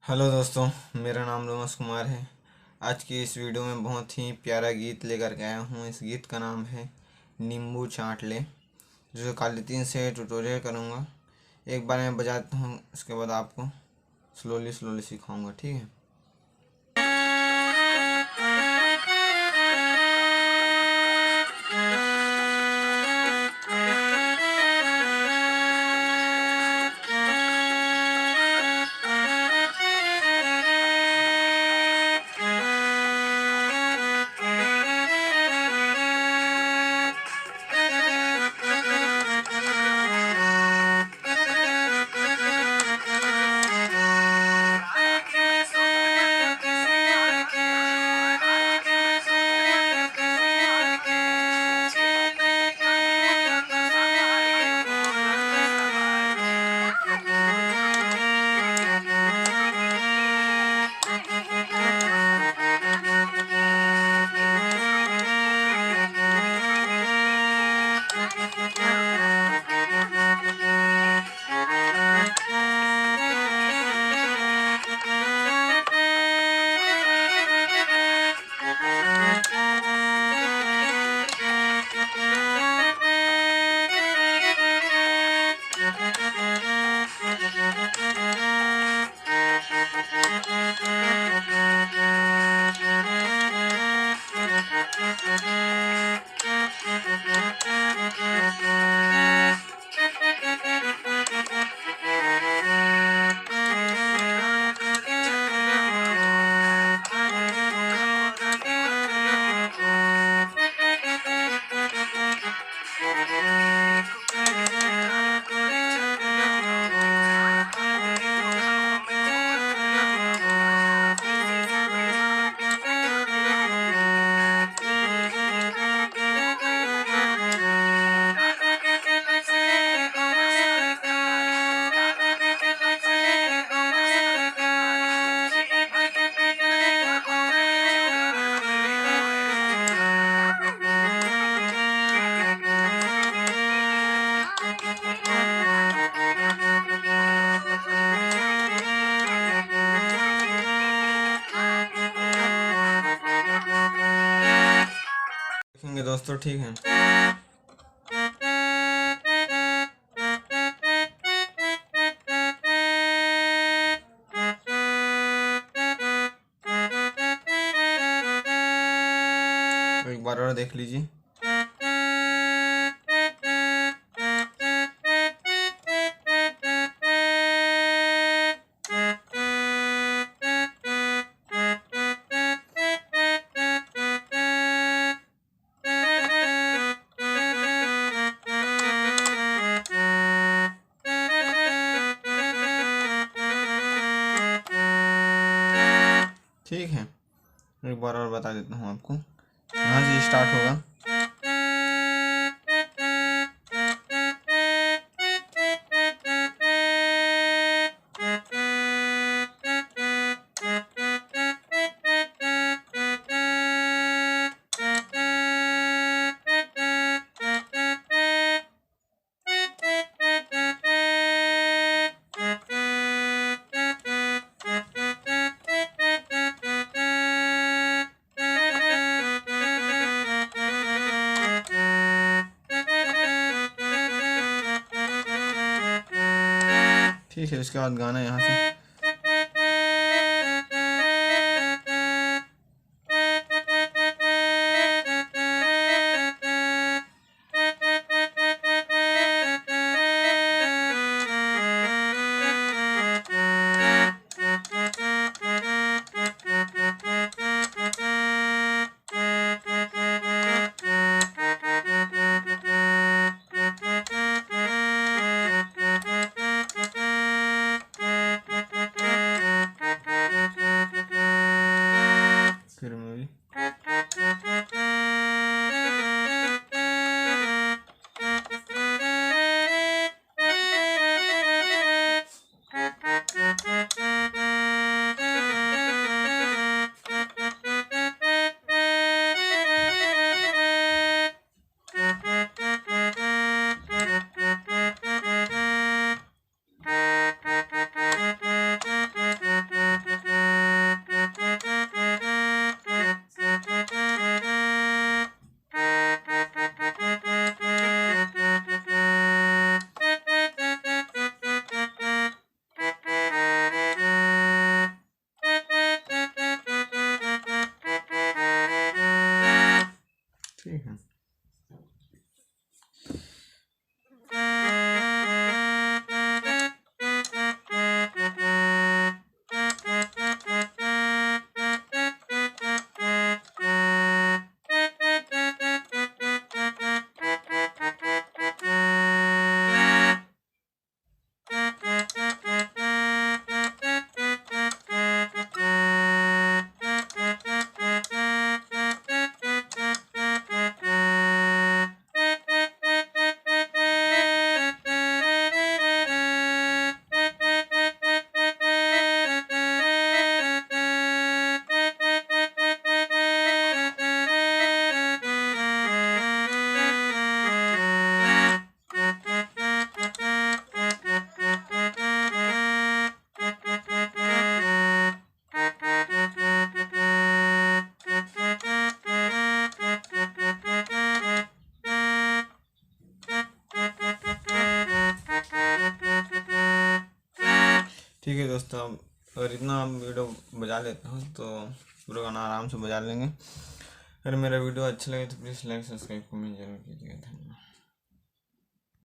Hello दोस्तों, मेरा नाम रोमस कुमार है। आज की इस वीडियो में बहुत ही प्यारा गीत लेकर के आया हूँ। इस गीत का नाम है नींबू चाट ले, जो काली तीन से ट्यूटोरियल करूँगा। एक बार मैं बजाता हूँ, उसके बाद आपको स्लोली स्लोली सिखाऊंगा, ठीक है। देखेंगे दोस्तों, ठीक है। एक बार और देख लीजिए। ठीक है, एक बार और बता देता हूँ आपको। यहाँ से स्टार्ट होगा। ठीक है, इसके बाद गाना यहाँ से। दोस्तों, अगर इतना आप वीडियो बजा लेते हो तो पूरा गाना आराम से बजा लेंगे। अगर मेरा वीडियो अच्छा लगे तो प्लीज़ लाइक सब्सक्राइब कमेंट जरूर कीजिएगा। धन्यवाद।